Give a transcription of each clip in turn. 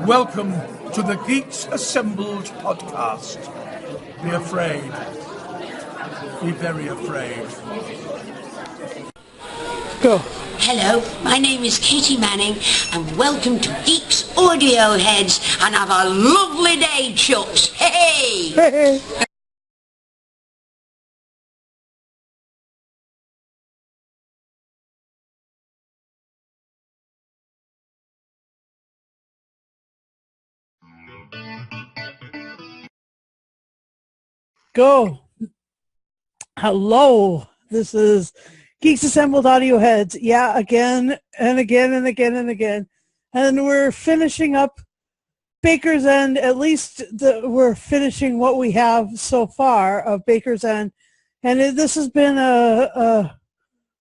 Welcome to the Geeks Assembled podcast. Be afraid. Be very afraid. Go. Hello, my name is Katie Manning and welcome to Geeks Audio Heads, and have a lovely day, chucks. Hey! Hey. Go. Hello. This is Geeks Assembled Audio Heads. Yeah, again and again and again and again. And we're finishing up Baker's End. At least we're finishing what we have so far of Baker's End. And this has been a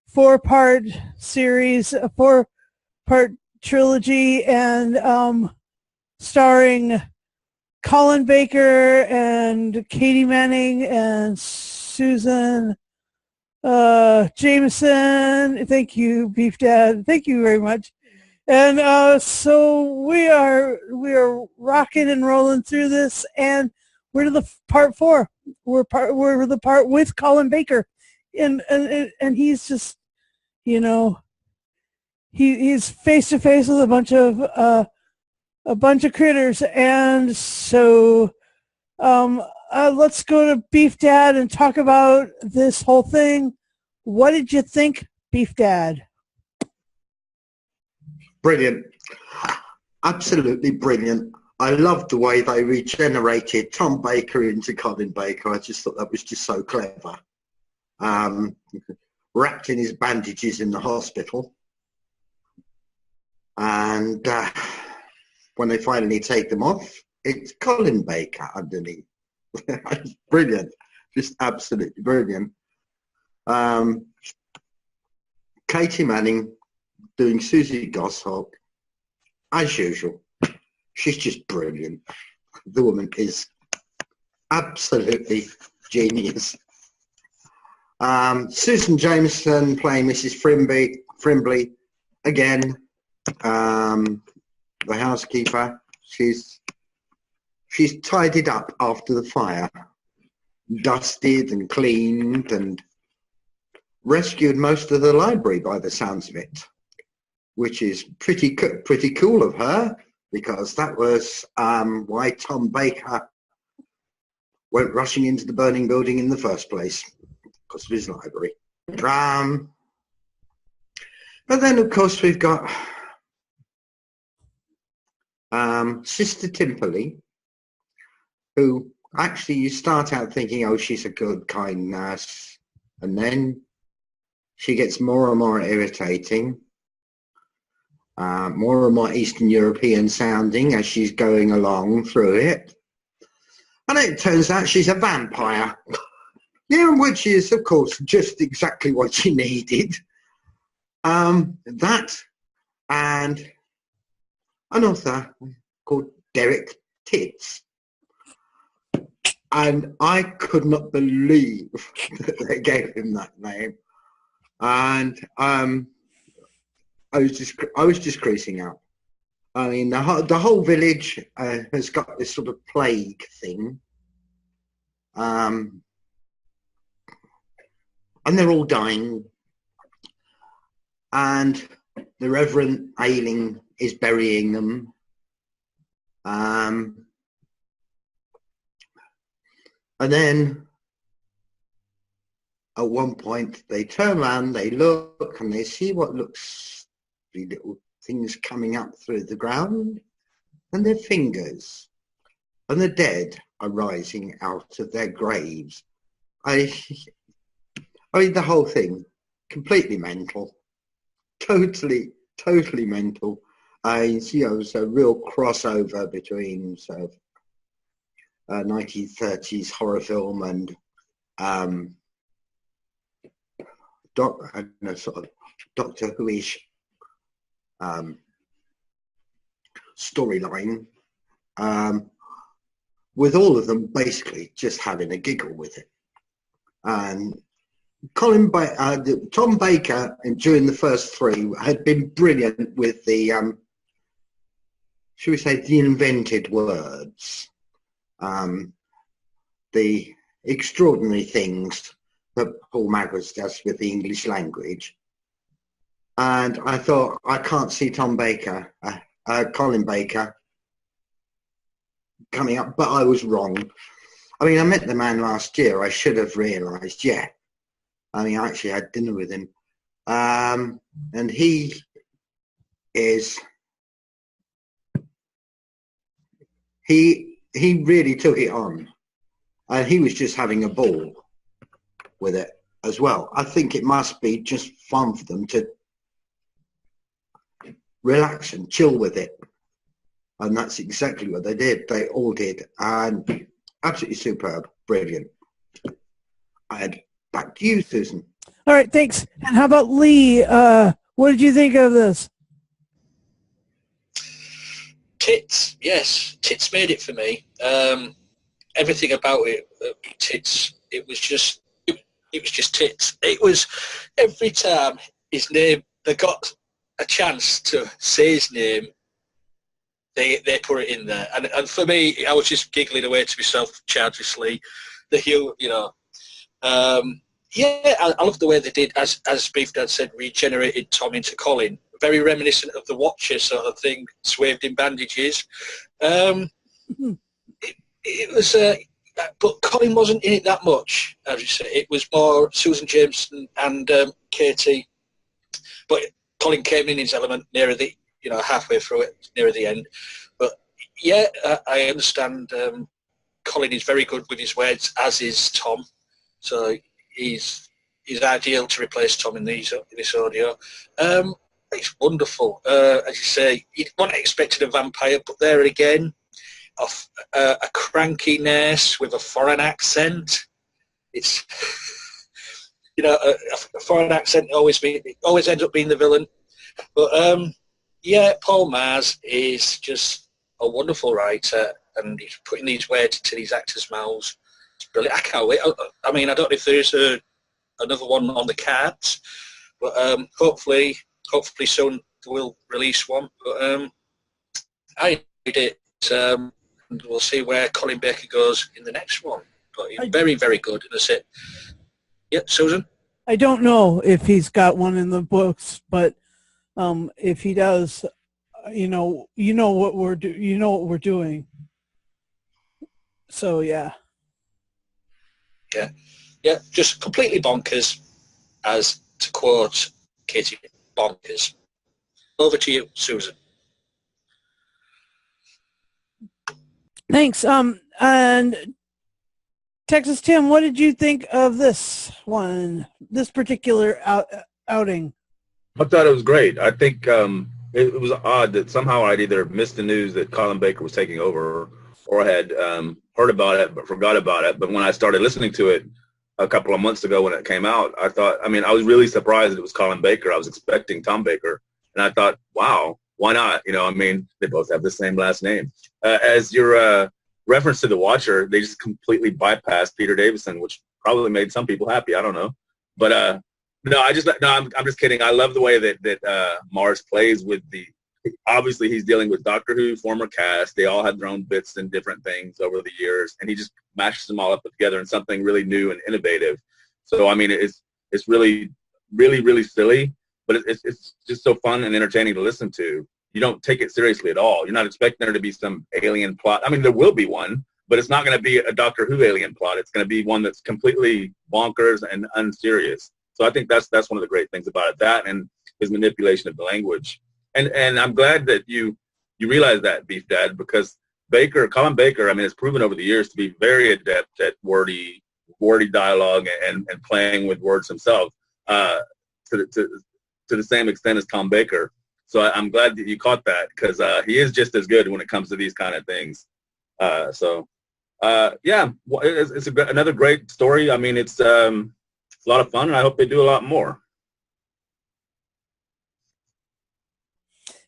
four-part series, a four-part trilogy, and starring Colin Baker and Katie Manning and Susan Jameson. Thank you, Beef Dad. Thank you very much. And so we are rocking and rolling through this, and we're to the part 4. We're the part with Colin Baker, and he's just, he's face to face with a bunch of critters. And so let's go to Beef Dad and talk about this whole thing. What did you think, Beef Dad? Brilliant. Absolutely brilliant. I loved the way they regenerated Tom Baker into Colin Baker. I just thought that was just so clever. Wrapped in his bandages in the hospital. And when they finally take them off, it's Colin Baker underneath. It's brilliant. Just absolutely brilliant. Katie Manning doing Susie Goshawk, as usual. She's just brilliant. The woman is absolutely genius. Susan Jameson playing Mrs. Frimbley again. The housekeeper. She's tidied up after the fire, dusted and cleaned, and rescued most of the library by the sounds of it, which is pretty cool of her, because that was why Tom Baker went rushing into the burning building in the first place, because of his library. But then, of course, we've got Sister Timperley, who actually you start out thinking, oh, she's a good, kind nurse, and then she gets more and more irritating, more and more Eastern European sounding as she's going along through it. And it turns out she's a vampire. Yeah, which is, of course, just exactly what she needed. That and an author called Derek Titts. And I could not believe that they gave him that name. And I was just creasing out. I mean, the whole village has got this sort of plague thing. And they're all dying. And the Reverend Ailing is burying them. And then at one point they turn around, they look, and they see what looks like little things coming up through the ground, and they're fingers. And the dead are rising out of their graves. I mean, the whole thing, completely mental. Totally mental. It's a real crossover between sort of 1930s horror film and sort of Doctor Who-ish storyline, with all of them basically just having a giggle with it. And Tom Baker, during the first 3, had been brilliant with the should we say, the invented words, the extraordinary things that Paul Magwitz does with the English language. And I thought, I can't see Colin Baker coming up, but I was wrong. I mean, I met the man last year. I should have realised, yeah. I mean, I actually had dinner with him. And he is... He really took it on. And he was just having a ball with it as well. I think it must be just fun for them to relax and chill with it. And that's exactly what they did. They all did. And absolutely superb. Brilliant. And back to you, Susan. All right, thanks. And how about Lee? What did you think of this? Tits, yes. Tits made it for me. Everything about it, Tits, it was just Tits. It was every time his name, they got a chance to say his name, they put it in there. And for me, I was just giggling away to myself childishly. Yeah, I love the way they did, as Beef Dad said, regenerated Tom into Colin. Very reminiscent of the Watcher sort of thing, swathed in bandages. It was, but Colin wasn't in it that much, as you say. It was more Susan Jameson and Katie. But Colin came in his element nearer the, halfway through it, nearer the end. But yeah, I understand. Colin is very good with his words, as is Tom. So he's ideal to replace Tom in this audio. It's wonderful. As you say, you wouldn't expect a vampire, but there again, a cranky nurse with a foreign accent. It's a foreign accent always ends up being the villain. But yeah, Paul Mars is just a wonderful writer, and he's putting these words into these actors' mouths. It's brilliant. I can't wait. I mean, I don't know if there's another one on the cards, but hopefully soon we'll release one. But I did it. And we'll see where Colin Baker goes in the next one. But he's very, very good. And that's it. Yeah, Susan? I don't know if he's got one in the books, but if he does, you know what we're doing. So yeah. Yeah, just completely bonkers, as to quote Katie, bonkers. Over to you, Susan. Thanks. And Texas Tim, what did you think of this one, this particular outing? I thought it was great. I think it was odd that somehow I'd either missed the news that Colin Baker was taking over, or had heard about it but forgot about it. But when I started listening to it a couple of months ago when it came out, I was really surprised that it was Colin Baker. I was expecting Tom Baker, and I thought, wow, why not? They both have the same last name. As your reference to The Watcher, they just completely bypassed Peter Davison, which probably made some people happy. I don't know. But I'm just kidding. I love the way that Mars plays with obviously he's dealing with Doctor Who, former cast. They all had their own bits and different things over the years, and he just mashes them all up together in something really new and innovative. So, I mean, it's really, really, really silly, but it's just so fun and entertaining to listen to. You don't take it seriously at all. You're not expecting there to be some alien plot. I mean, there will be one, but it's not going to be a Doctor Who alien plot. It's going to be one that's completely bonkers and unserious. So I think that's one of the great things about it, that and his manipulation of the language. And I'm glad that you realize that, Beef Dad, because Colin Baker, I mean, has proven over the years to be very adept at wordy dialogue and playing with words himself to the same extent as Tom Baker. So I'm glad that you caught that, because he is just as good when it comes to these kind of things. Yeah, it's another great story. I mean, it's a lot of fun, and I hope they do a lot more.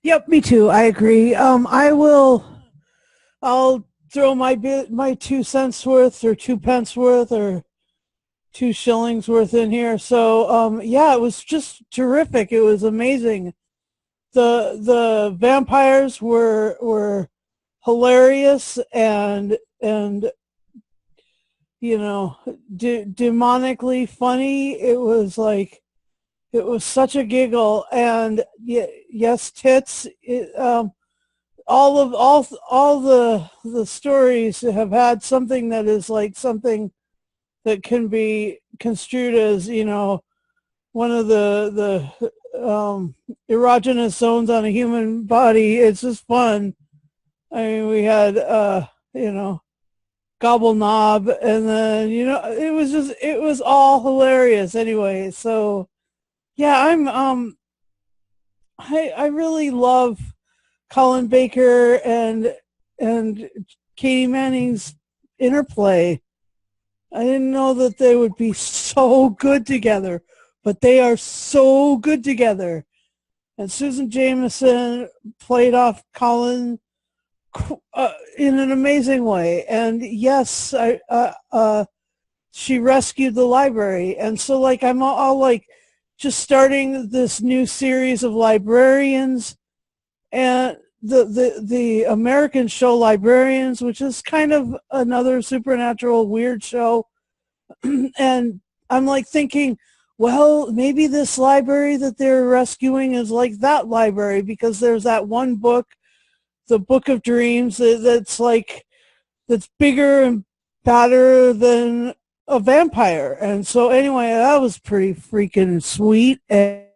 Yep, me too. I agree. I'll throw my 2 cents worth, or 2 pence worth, or 2 shillings worth in here. So yeah, it was just terrific. It was amazing. The vampires were hilarious and you know, demonically funny. It was like, it was such a giggle. And yes, tits. All the stories have had something that is like something that can be construed as, you know, one of the erogenous zones on a human body. It's just fun. I mean, we had you know, gobble knob, and then, you know, it was all hilarious anyway. So yeah, I really love Colin Baker and Katie Manning's interplay. I didn't know that they would be so good together, but they are so good together. And Susan Jameson played off Colin in an amazing way. And yes, she rescued the library. And so, like, I'm all like just starting this new series of librarians, and the American show Librarians, which is kind of another supernatural weird show. And I'm like thinking, well, maybe this library that they're rescuing is like that library, because there's that one book, the Book of Dreams, that's bigger and badder than a vampire. And so anyway, that was pretty freaking sweet. And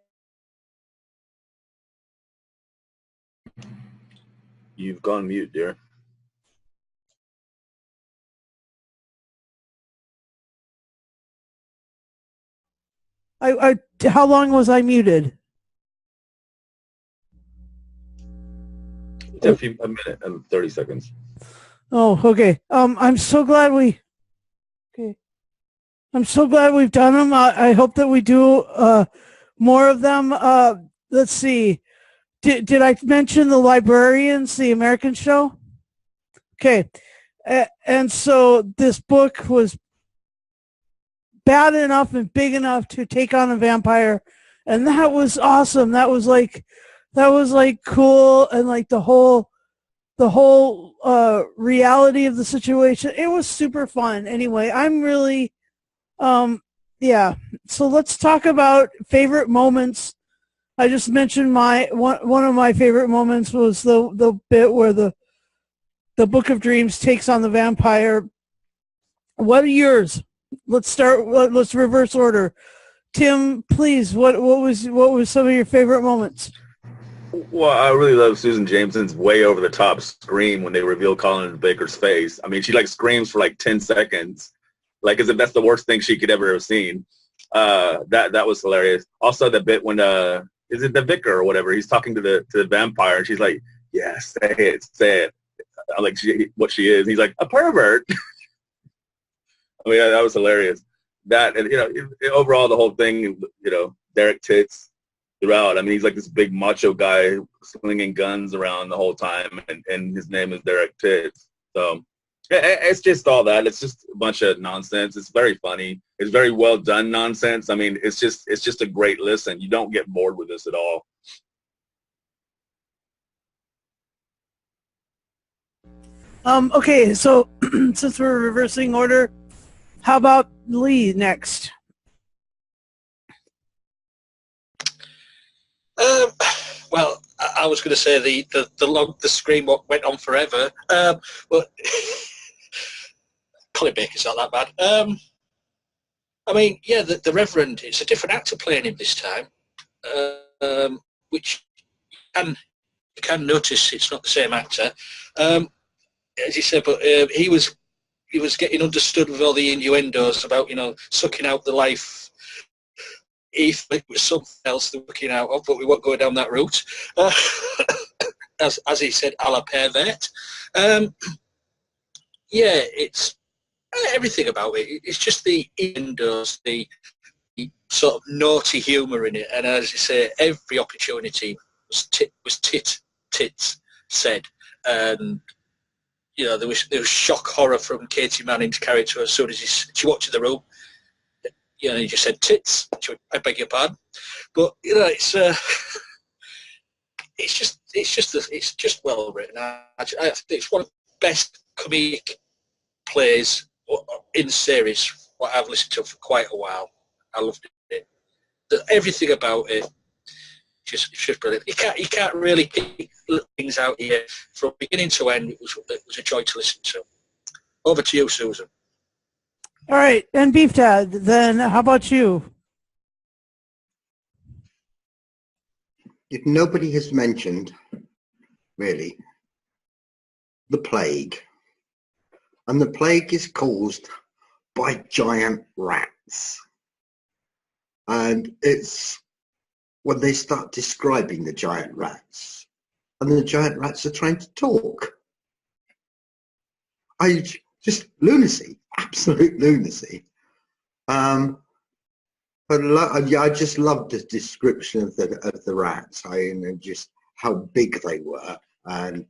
You've gone mute, dear. how long was I muted? A minute and 30 seconds. Oh, okay. I'm so glad we've done them. I hope that we do more of them. Let's see. Did I mention the Librarians, the American show? Okay. And so this book was bad enough and big enough to take on a vampire, and that was awesome. That was like cool, and like the whole reality of the situation. It was super fun. Anyway, I'm really yeah. So let's talk about favorite moments. I just mentioned one of my favorite moments was the bit where the Book of Dreams takes on the vampire. What are yours? Let's start. Let's reverse order. Tim, please. What was some of your favorite moments? Well, I really love Susan Jameson's way over the top scream when they reveal Colin Baker's face. I mean, she like screams for like 10 seconds, like as if that's the worst thing she could ever have seen. That was hilarious. Also, the bit when is it the vicar or whatever? He's talking to the vampire, and she's like, "Yeah, say it." I'm like, what she is? And he's like, a pervert. I mean, that was hilarious. That, and you know, overall the whole thing, you know, Derek Titts throughout. I mean, he's like this big macho guy slinging guns around the whole time, and his name is Derek Titts. So it's just all that. It's just a bunch of nonsense. It's very funny. It's very well done nonsense. I mean, it's just a great listen. You don't get bored with this at all. Okay, so since we're reversing order, how about Lee next? Well, I was going to say the scream went on forever. But Colin Baker's not that bad. I mean, yeah, the Reverend, it's a different actor playing him this time, which you can notice it's not the same actor. As you said, but he was getting understood with all the innuendos about, you know, sucking out the life. If it was something else they're looking out of, but we won't go down that route. As he said, a la pervert. Yeah, it's everything about it. It's just the innuendos, the sort of naughty humour in it, and as you say, every opportunity was tits said, and you know, there was shock horror from Katie Manning's character as soon as she walked in the room. You know, he just said tits. She went, I beg your pardon, but you know, it's just it's just well written. I think it's one of the best comedic plays in the series. What I've listened to for quite a while. I loved it. Everything about it, it's just brilliant. You can't really pick little things out here from beginning to end. It was a joy to listen to. Over to you, Susan. All right, and Beef Dad, then how about you? If nobody has mentioned, really, the plague. And the plague is caused by giant rats. And it's when they start describing the giant rats, and the giant rats are trying to talk. Just lunacy, absolute lunacy. I just loved the description of the rats. Just how big they were, and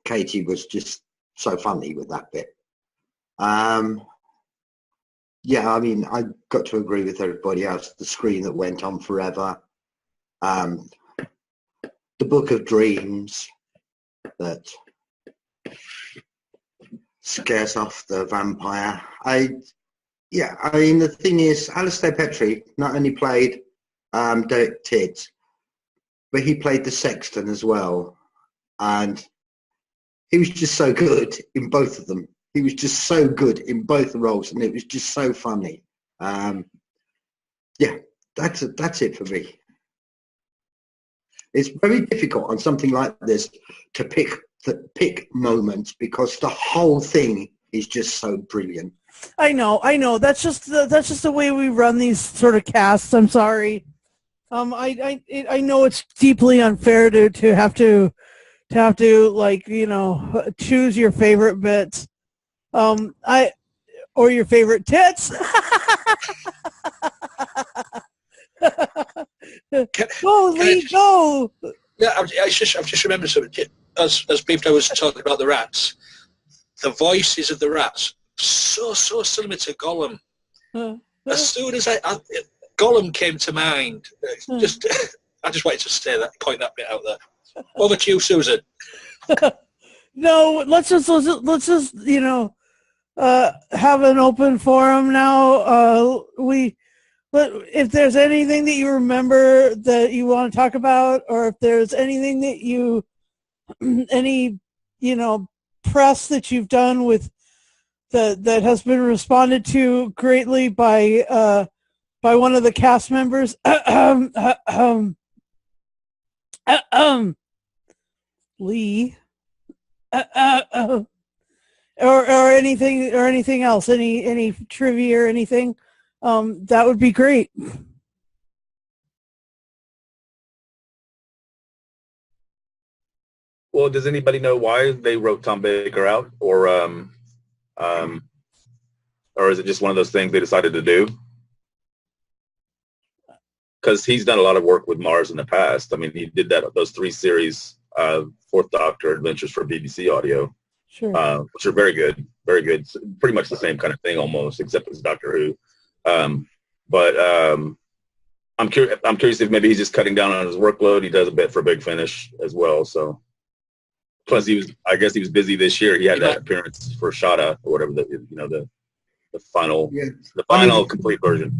Katie was just so funny with that bit. Yeah, I mean, I got to agree with everybody else. The screen that went on forever, the Book of Dreams that scares off the vampire. I mean, the thing is, Alistair Petrie not only played Derek Titts, but he played the Sexton as well, and he was just so good in both of them. He was just so good in both roles, and it was just so funny. Yeah, that's it for me. It's very difficult on something like this to pick moments because the whole thing is just so brilliant. I know. That's just the way we run these sort of casts. I'm sorry. I know it's deeply unfair to have to like, you know, choose your favorite bits. Or your favorite tits. Go, Lee, go. Yeah, I've just remembered something. As Beefdo was talking about the rats, the voices of the rats so similar to Gollum. As soon as Gollum came to mind, I just wanted to point that bit out there. Over to you, Susan. No, let's just you know, have an open forum now. If there's anything that you remember that you want to talk about, or if there's anything that you any, you know, press that you've done with that has been responded to greatly by one of the cast members, Lee, or anything else, any trivia or anything, that would be great. Well, does anybody know why they wrote Tom Baker out, or is it just one of those things they decided to do? Because he's done a lot of work with Mars in the past. I mean, he did those 3 series, Fourth Doctor Adventures for BBC Audio, Sure. Which are very good, very good. It's pretty much the same kind of thing almost, except it's Doctor Who. But I'm curious if maybe he's just cutting down on his workload. He does a bit for Big Finish as well, so. Plus, I guess he was busy this year. He had that appearance for Shada or whatever, the final complete version.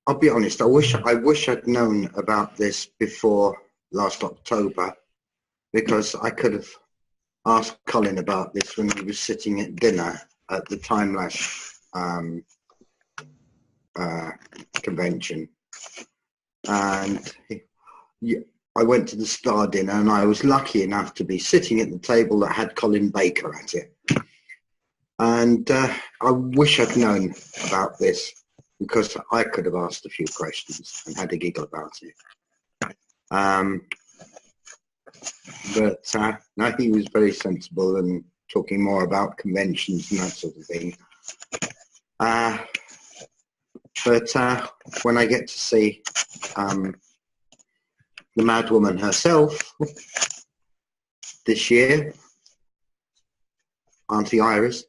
I'll be honest. I wish I'd known about this before last October, because I could have asked Colin about this when he was sitting at dinner at the Timelash convention, and I went to the Star dinner, and I was lucky enough to be sitting at the table that had Colin Baker at it. And I wish I'd known about this, because I could have asked a few questions and had a giggle about it. But no, he was very sensible and talking more about conventions and that sort of thing. But when I get to see the Madwoman herself this year, Auntie Iris,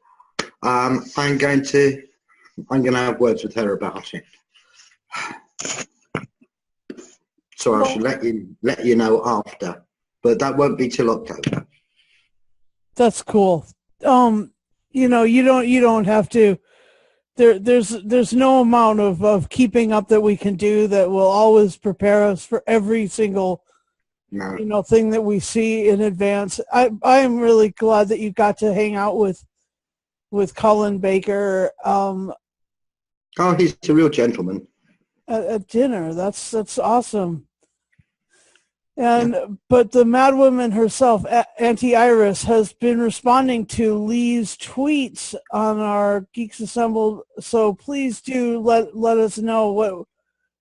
I'm going to have words with her about it. So I should let you know after, but that won't be till October. That's cool. You know, you don't have to. There's no amount of keeping up that we can do that will always prepare us for every single thing that we see in advance. I am really glad that you got to hang out with Colin Baker. Oh, he's a real gentleman. At dinner, that's awesome. And but the Madwoman herself, Auntie Iris, has been responding to Lee's tweets on our Geeks Assembled. So please do let us know what,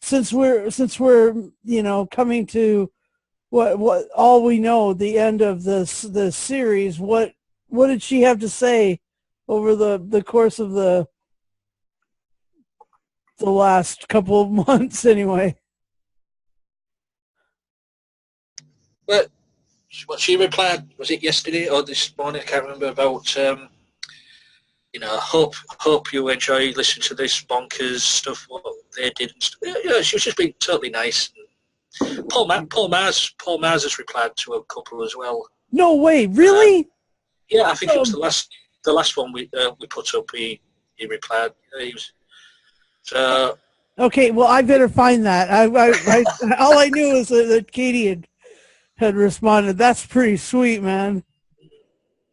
since we're coming to what all we know, the end of this series. What did she have to say over the course of the last couple of months anyway? But what she replied, was it yesterday or this morning? I can't remember. About hope you enjoy listening to this bonkers stuff what they did and stuff. Yeah, she was just being totally nice. Paul Mars has replied to a couple as well. No way, really? Yeah, I think it was the last one we put up. He replied. He was so. Okay, well, I better find that. I all I knew was that Katie had responded. That's pretty sweet, man.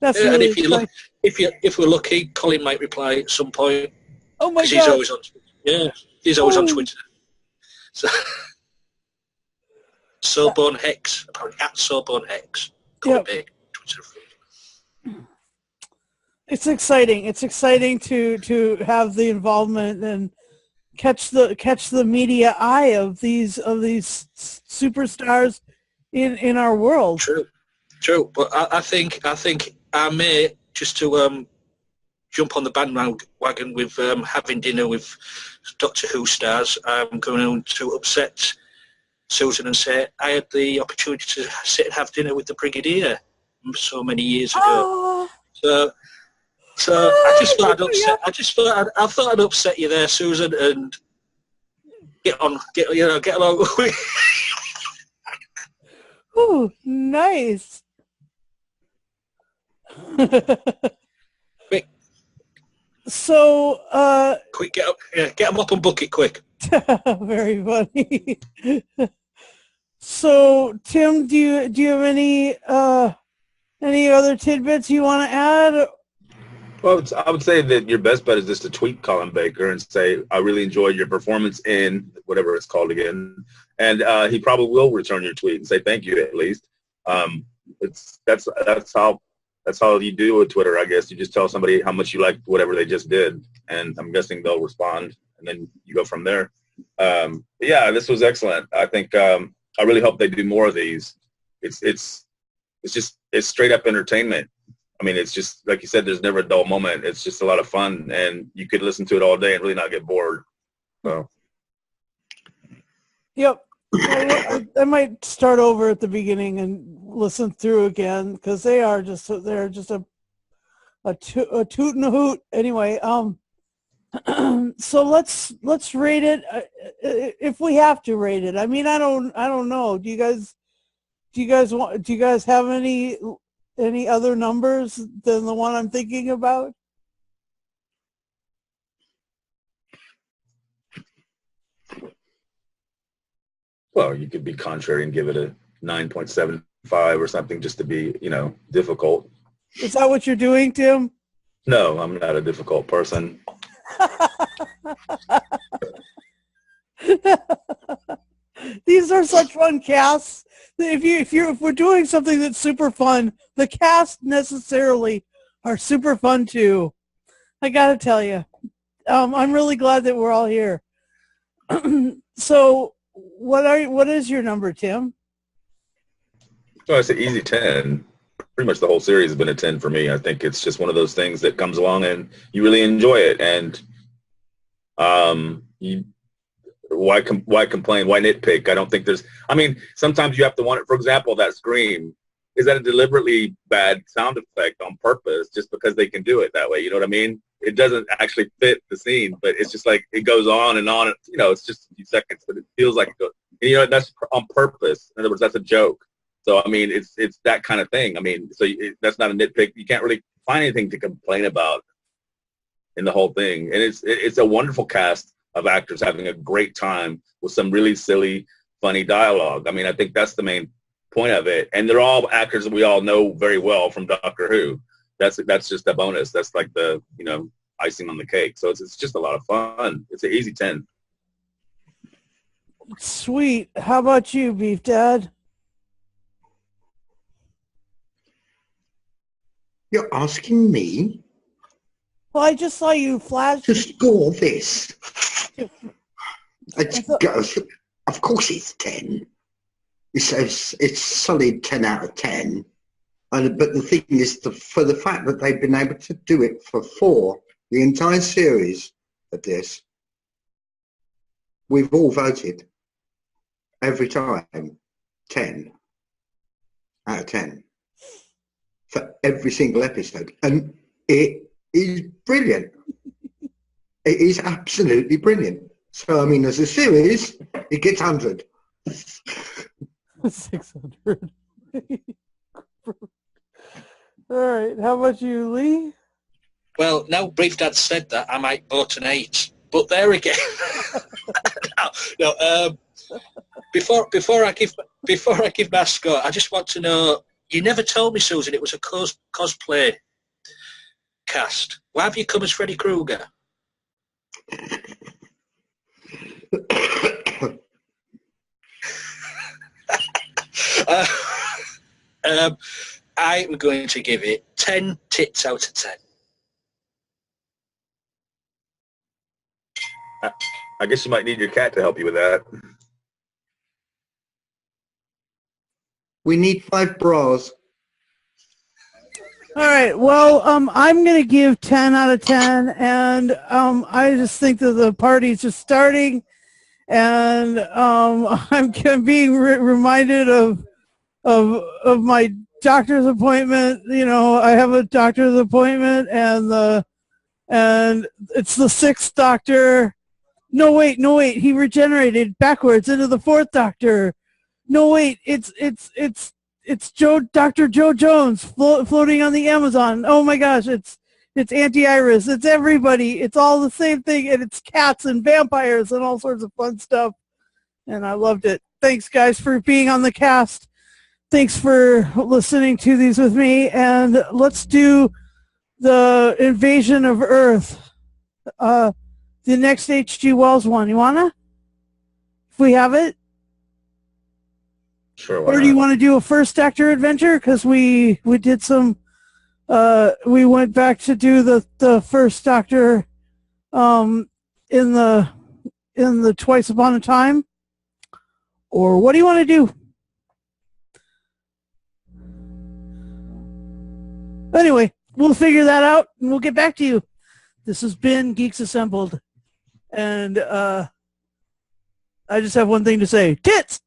That's really. And if we're lucky, Colin might reply at some point. Oh my God! He's always on. Yeah, he's always on Twitter. So, Soborn Hex, apparently at Soborn Hex. Colin Baker, Twitter. It's exciting. It's exciting to have the involvement and catch the media eye of these superstars in our world. True. But I think I may, just to jump on the bandwagon with having dinner with Doctor Who stars, I'm going to upset Susan and say I had the opportunity to sit and have dinner with the Brigadier so many years ago. So I just thought I'd upset. I thought I'd upset you there, Susan, and get along with. Ooh, nice. Quick. So, quick, get them up and book it quick. Very funny. So, Tim, do you have any other tidbits you want to add? Well, I would say that your best bet is just to tweet Colin Baker and say, I really enjoyed your performance in whatever it's called again. And he probably will return your tweet and say thank you at least. That's how you do with Twitter, I guess. You just tell somebody how much you like whatever they just did. And I'm guessing they'll respond, and then you go from there. Yeah, this was excellent. I think I really hope they do more of these. It's straight up entertainment. I mean, it's just, like you said, there's never a dull moment. It's just a lot of fun, and you could listen to it all day and really not get bored. So. Yep. I might start over at the beginning and listen through again, because they're just a toot and a hoot. Anyway, so let's rate it if we have to rate it. I mean, I don't know. Do you guys have any other numbers than the one I'm thinking about? Well, you could be contrary and give it a 9.75 or something, just to be, difficult. Is that what you're doing, Tim? No, I'm not a difficult person. These are such fun casts. If we're doing something that's super fun, the cast necessarily are super fun too. I gotta tell you, I'm really glad that we're all here. So, what is your number, Tim? Well, it's an easy 10. Pretty much the whole series has been a 10 for me. I think it's just one of those things that comes along and you really enjoy it. And why complain? Why nitpick? I don't think sometimes you have to wonder, for example, that scream, is that a deliberately bad sound effect on purpose just because they can do it that way? You know what I mean? It doesn't actually fit the scene, but it's just like it goes on and on. It's just a few seconds, but it feels like And, you know, that's on purpose. In other words, that's a joke. So, I mean, it's that kind of thing. I mean, so that's not a nitpick. You can't really find anything to complain about in the whole thing. And it's a wonderful cast of actors having a great time with some really silly, funny dialogue. I mean, I think that's the main point of it. And they're all actors that we all know very well from Doctor Who. That's just a bonus. That's like the, you know, icing on the cake. So it's just a lot of fun. It's an easy 10. Sweet. How about you, Beef Dad? You're asking me Well, I just saw you flash. to score this. Of course it's 10. It's solid 10 out of 10. But the thing is, for the fact that they've been able to do it for the entire series of this, we've all voted every time 10 out of 10 for every single episode. And it is brilliant. It is absolutely brilliant. So, I mean, as a series, it gets 100. 600. All right. How about you, Lee? Well, now Brief Dad said that, I might vote an 8. But there again. Before I give my score, I just want to know, you never told me, Susan, it was a cosplay cast. Why have you come as Freddy Krueger? I'm going to give it 10 tits out of 10. I guess you might need your cat to help you with that. We need 5 bras. All right. Well, I'm going to give 10 out of 10, and I just think that the party's just starting, and I'm being reminded of my doctor's appointment. You know, I have a doctor's appointment, and it's the 6th Doctor. No, wait. He regenerated backwards into the 4th Doctor. No, wait. It's Dr. Joe Jones floating on the Amazon. Oh my gosh, it's Auntie Iris. It's everybody. It's all the same thing, and it's cats and vampires and all sorts of fun stuff. And I loved it. Thanks, guys, for being on the cast. Thanks for listening to these with me. And let's do the invasion of Earth. The next H.G. Wells one. You wanna? If we have it. Sure. Or do you want to do a first Doctor adventure? Because we did some. We went back to do the first Doctor, in the Twice Upon a Time. Or what do you want to do? Anyway, we'll figure that out and we'll get back to you. This has been Geeks Assembled, and I just have one thing to say: tits.